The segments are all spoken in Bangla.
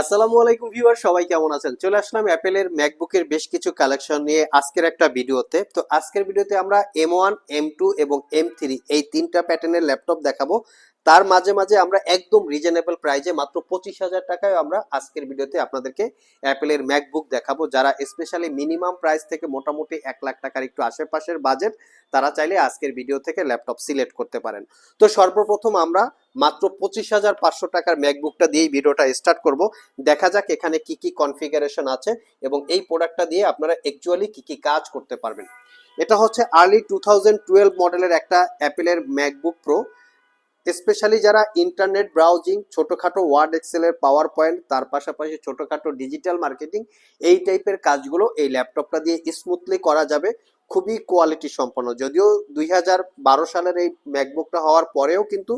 আসসালামু আলাইকুম ভিউয়ার, সবাই কেমন আছেন? চলে আসলাম অ্যাপেলের ম্যাকবুকের বেশ কিছু কালেকশন নিয়ে আজকের একটা ভিডিওতে। তো আজকের ভিডিওতে আমরা M1, M2 এবং M3 এই তিনটা প্যাটার্নের ল্যাপটপ দেখাবো। তার মাঝে মাঝে আমরা একদম রিজনেবল প্রাইজে মাত্র 25,000 টাকায় আমরা আজকের ভিডিওতে আপনাদেরকে অ্যাপেলের ম্যাকবুক দেখাবো। যারা স্পেশালি মিনিমাম প্রাইস থেকে মোটামুটি 1 লাখ টাকার একটু আশেপাশের বাজেট, তারা চাইলে আজকের ভিডিও থেকে ল্যাপটপ সিলেক্ট করতে পারেন। তো সর্বপ্রথম আমরা মাত্র 25,500 টাকার ম্যাকবুকটা দিয়েই ভিডিওটা স্টার্ট করব। দেখা যাক এখানে কি কি কনফিগারেশন আছে এবং এই প্রোডাক্টটা দিয়ে আপনারা অ্যাকচুয়ালি কি কি কাজ করতে পারবেন। এটা হচ্ছে আর্লি 2012 মডেলের একটা অ্যাপেলের ম্যাকবুক প্রো। স্পেশালি যারা ইন্টারনেট ব্রাউজিং, ছোটখাটো ওয়ার্ড এক্সেলের পাওয়ার পয়েন্ট, তার পাশাপাশি ছোটখাটো ডিজিটাল মার্কেটিং, এই টাইপের কাজগুলো এই ল্যাপটপটা দিয়ে স্মুথলি করা যাবে। খুবই কোয়ালিটি সম্পন্ন, যদিও 2012 সালের এই ম্যাকবুকটা হওয়ার পরেও কিন্তু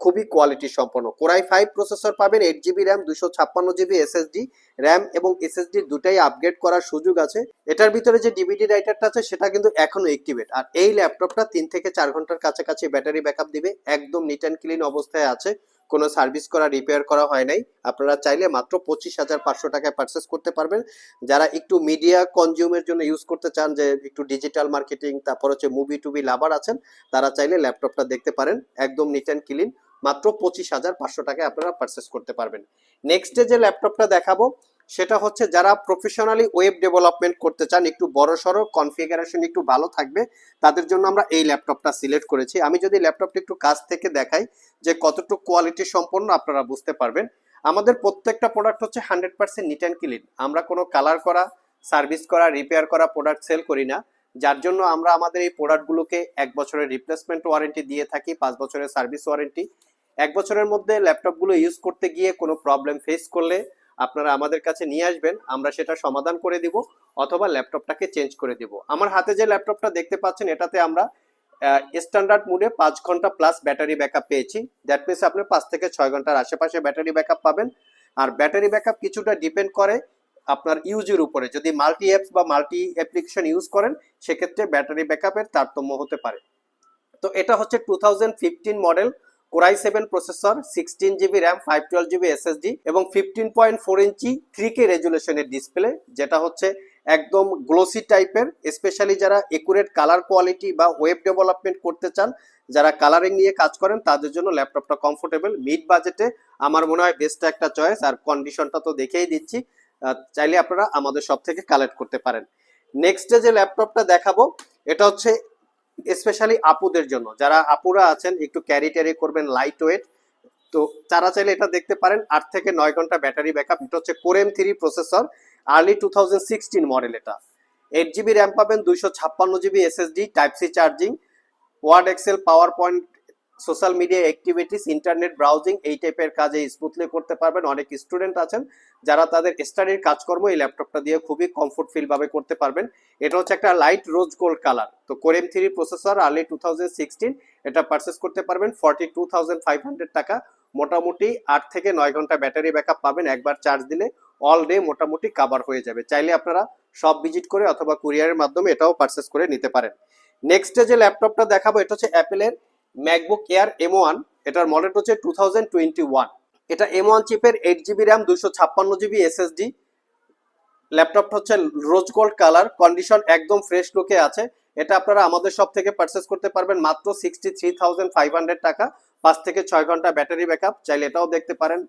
খুবই কোয়ালিটি সম্পন্ন। কোরাই 5 প্রসেসর পাবেন, 8 GB RAM, 256 GB SSD. RAM এবং এসএসডি দুটাই আপগ্রেড করার সুযোগ আছে। এটার ভিতরে যে ডিভিডি রাইটারটা আছে সেটা কিন্তু এখনো অ্যাক্টিভেট। আর এই ল্যাপটপটা 3 থেকে 4 ঘন্টার কাছাকাছি ব্যাটারি ব্যাকআপ দিবে। একদম নিট অ্যান্ড ক্লিন অবস্থায় আছে, কোনো সার্ভিস করা, রিপেয়ার করা হয় নাই। আপনারা চাইলে মাত্র 25,500 টাকায় পারচেস করতে পারবেন। যারা একটু মিডিয়া কনজিউমের জন্য ইউজ করতে চান, যে একটু ডিজিটাল মার্কেটিং, তারপর হচ্ছে মুভি টুবি লাভার আছেন, তারা চাইলে ল্যাপটপটা দেখতে পারেন। একদম নিট অ্যান্ড ক্লিন, মাত্র 25,500 টাকায় আপনারা পারচেস করতে পারবেন। নেক্সটে যে ল্যাপটপটা দেখাবো সেটা হচ্ছে যারা প্রফেশনালি ওয়েব ডেভেলপমেন্ট করতে চান, একটু বড় সড়ো, কনফিগারেশন একটু ভালো থাকবে, তাদের জন্য আমরা এই ল্যাপটপটা সিলেক্ট করেছি। আমি যদি ল্যাপটপটা একটু কাছ থেকে দেখাই যে কতটুকু কোয়ালিটি সম্পন্ন, আপনারা বুঝতে পারবেন। আমাদের প্রত্যেকটা প্রোডাক্ট হচ্ছে 100% নিট অ্যান্ড ক্লিন। আমরা কোনো কালার করা, সার্ভিস করা, রিপেয়ার করা প্রোডাক্ট সেল করি না, যার জন্য আমরা আমাদের এই প্রোডাক্টগুলোকে 1 বছরের রিপ্লেসমেন্ট ওয়ারেন্টি দিয়ে থাকি, 5 বছরের সার্ভিস ওয়ারেন্টি। 1 বছরের মধ্যে ল্যাপটপগুলো ইউজ করতে গিয়ে কোনো প্রবলেম ফেস করলে আপনারা আমাদের কাছে নিয়ে আসবেন, আমরা সেটা সমাধান করে দিব, অথবা ল্যাপটপটাকে চেঞ্জ করে দিব। আমার হাতে যে ল্যাপটপটা দেখতে পাচ্ছেন, এটাতে আমরা স্ট্যান্ডার্ড মোডে 5 ঘন্টা প্লাস ব্যাটারি ব্যাকআপ পেয়েছি। দ্যাট মিনস আপনি 5 থেকে 6 ঘন্টার আশেপাশে ব্যাটারি ব্যাকআপ পাবেন। আর ব্যাটারি ব্যাকআপ কিছুটা ডিপেন্ড করে আপনার ইউজের উপরে। যদি মাল্টি অ্যাপস বা মাল্টি অ্যাপ্লিকেশন ইউজ করেন, সেক্ষেত্রে ব্যাটারি ব্যাকআপের তারতম্য হতে পারে। তো এটা হচ্ছে 2015 model, core i 7 processor, 16 GB RAM, 512 GB SSD এবং 15.4 ইঞ্চি 3K রেজুলেশনের ডিসপ্লে, যেটা হচ্ছে একদম গ্লোসি টাইপের। স্পেশালি যারা একুরেট কালার কোয়ালিটি বা ওয়েব ডেভেলপমেন্ট করতে চান, যারা কালারিং নিয়ে কাজ করেন, তাদের জন্য ল্যাপটপটা কমফোর্টেবল। মিড বাজেটে আমার মনে হয় বেস্ট একটা চয়েস। আর কন্ডিশনটা তো দেখেই দিচ্ছি, চাইলে আপনারা আমাদের সব থেকে কালেক্ট করতে পারেন। নেক্সটে যে ল্যাপটপটা দেখাবো, এটা হচ্ছে স্পেশালি আপুদের জন্য। যারা আপুরা আছেন, একটু ক্যারি ট্যারি করবেন, লাইট ওয়েট, তো তারা চাইলে এটা দেখতে পারেন। 8 থেকে 9 ঘন্টা ব্যাটারি ব্যাকআপ। এটা হচ্ছে core M3 processor, early 2016 model. এটা 8 জিবি র্যাম পাবেন, 256 GB SSD, type C charging, Word Excel, PowerPoint, social media activities, internet browsing, এই টাইপের কাজে স্মুথলি করতে পারবেন। অনেক স্টুডেন্ট আছেন যারা তাদের স্টাডির কাজকর্ম এই ল্যাপটপটা দিয়ে খুবই কমফোর্ট ফিল ভাবে করতে পারবেন। এটা হচ্ছে একটা লাইট রোজ গোল্ড কালার। তো কোর M3 প্রসেসর, আর্লি 2016, এটা পারচেস করতে পারবেন 42,500 টাকা। মোটামুটি 8 থেকে 9 ঘন্টা ব্যাটারি ব্যাকআপ পাবেন। একবার চার্জ দিলে অল ডে মোটামুটি কাভার হয়ে যাবে। চাইলে আপনারা সব ভিজিট করে অথবা কুরিয়ারের মাধ্যমে এটাও পারচেস করে নিতে পারেন। নেক্সটে যে ল্যাপটপটা দেখাবো, এটা হচ্ছে অ্যাপেলের ম্যাকবুক এয়ার M1। এটার মডেল হচ্ছে 2021। এটা M1 চিপের, 8 জিবি র্যাম, 256 জিবি এসএসডি। ল্যাপটপটা হচ্ছে রোজ গোল্ড কালার, কন্ডিশন একদম ফ্রেশ লুকে আছে। এটা আপনারা আমাদের সব থেকে পারচেস করতে পারবেন মাত্র 63,500 টাকা। 5 থেকে 6 ঘন্টা ব্যাটারি ব্যাকআপ। চাইলে এটাও দেখতে পারেন।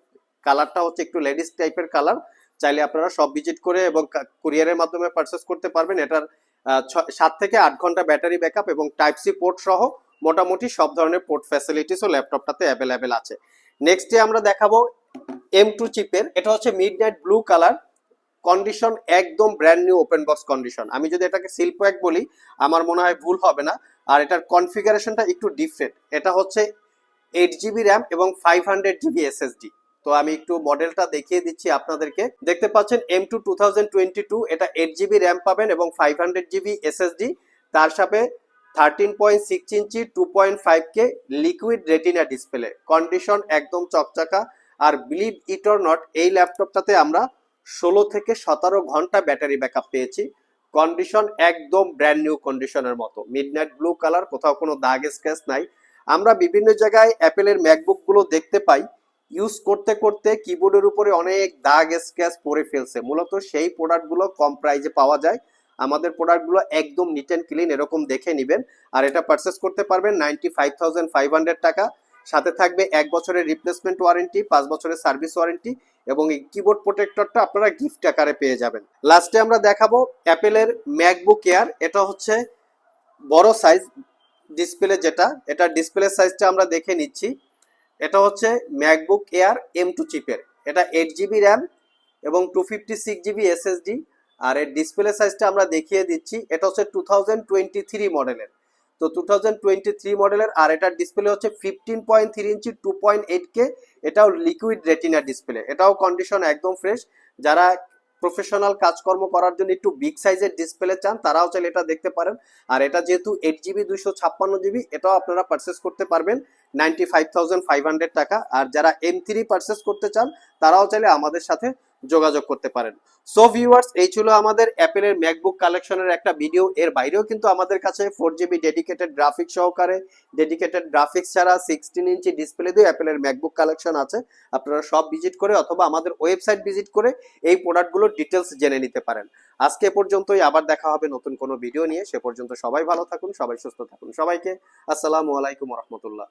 কালারটা হচ্ছে একটু লেডিস টাইপের কালার। চাইলে আপনারা সব ভিজিট করে এবং কুরিয়ারের মাধ্যমে পারচেস করতে পারবেন। এটার 7 থেকে 8 ঘন্টা ব্যাটারি ব্যাকআপ এবং টাইপ সি পোর্ট সহ মোটামুটি সব ধরনের পোর্ট ফ্যাসিলিটিসও ল্যাপটপটাতে অ্যাভেলেবেল আছে। নেক্সটে আমরা দেখাবো M2 চিপের। এটা হচ্ছে মিডনাইট ব্লু কালার, কন্ডিশন একদম brand new open box condition. আমি যদি এটাকে সিল প্যাক বলি, আমার মনে হয় ভুল হবে না। আর এটার কনফিগারেশনটা একটু ডিফারেন্ট। এটা হচ্ছে 8 জিবি র্যাম এবং 500 জিবি এসএসডি। তো আমি একটু মডেলটা দেখিয়ে দিচ্ছি আপনাদেরকে। দেখতে পাচ্ছেন M2 2022। এটা 8 জিবি র্যাম পাবেন এবং 500 জিবি এসএসডি। তার সাথে 13.6 ইঞ্চি 2.5K liquid retina display. Condition একদম চকচকা। আর বিলিভ ইট অর নট, এই ল্যাপটপটাতে আমরা 16 থেকে 17 ঘন্টা ব্যাটারি ব্যাকআপ পেয়েছি। কন্ডিশন একদম ব্র্যান্ড নিউ কন্ডিশনের মতো। মিডনাইট ব্লু কালার, কোথাও কোনো দাগ স্ক্র্যাচ নাই। আমরা বিভিন্ন জায়গায় অ্যাপেলের ম্যাকবুক গুলো দেখতে পাই, ইউজ করতে করতে কিবোর্ডের উপরে অনেক দাগ স্ক্র্যাচ পড়ে ফেলছে। মূলত সেই প্রোডাক্টগুলো কম প্রাইসে পাওয়া যায়। আমাদের প্রোডাক্টগুলো একদম নিট অ্যান্ড ক্লিন, এরকম দেখে নেবেন। আর এটা পারচেস করতে পারবেন 95,500 টাকা। সাথে থাকবে 1 বছরের রিপ্লেসমেন্ট ওয়ারেন্টি, 5 বছরের সার্ভিস ওয়ারেন্টি এবং এই কিবোর্ড প্রোটেক্টরটা আপনারা গিফট আকারে পেয়ে যাবেন। লাস্টে আমরা দেখাবো অ্যাপেলের ম্যাকবুক এয়ার। এটা হচ্ছে বড় সাইজ ডিসপ্লে, যেটা এটা ডিসপ্লে সাইজটা আমরা দেখে নিচ্ছি। এটা হচ্ছে ম্যাকবুক এয়ার M2 চিপের। এটা 8 GB র্যাম এবং 256 GB SSD। আর এর ডিসপ্লে সাইজটা আমরা দেখিয়ে দিচ্ছি। এটা হচ্ছে 2023 মডেলের। তো 2023 মডেলের, আর এটার ডিসপ্লে হচ্ছে 15.3 ইঞ্চি 2.8K। এটাও লিকুইড রেটিনা ডিসপ্লে, এটাও কন্ডিশন একদম ফ্রেশ। যারা প্রফেশনাল কাজকর্ম করার জন্য একটু বিগ সাইজের ডিসপ্লে চান তারাও চাইলে এটা দেখতে পারেন। আর এটা যেহেতু 8 GB 256 GB, এটাও আপনারা পারচেস করতে পারবেন 95,500 টাকা। আর যারা M3 পারচেস করতে চান তারাও চাইলে আমাদের সাথে যোগাযোগ করতে পারেন। সো ভিউয়ার্স, এই ছিল আমাদের অ্যাপেলের ম্যাকবুক কালেকশনের একটা ভিডিও। এর বাইরেও কিন্তু আমাদের কাছে 4 GB ডেডিকেটেড গ্রাফিক্স সহকারে, ডেডিকেটেড গ্রাফিক্স ছাড়া 16 ইঞ্চি ডিসপ্লে দিয়ে অ্যাপেলের ম্যাকবুক কালেকশন আছে। আপনারা সব ভিজিট করে অথবা আমাদের ওয়েবসাইট ভিজিট করে এই প্রোডাক্টগুলোর ডিটেলস জেনে নিতে পারেন। আজকে এ পর্যন্তই, আবার দেখা হবে নতুন কোনো ভিডিও নিয়ে। সে পর্যন্ত সবাই ভালো থাকুন, সবাই সুস্থ থাকুন। সবাইকে আসসালামু আলাইকুম রহমতুল্লাহ।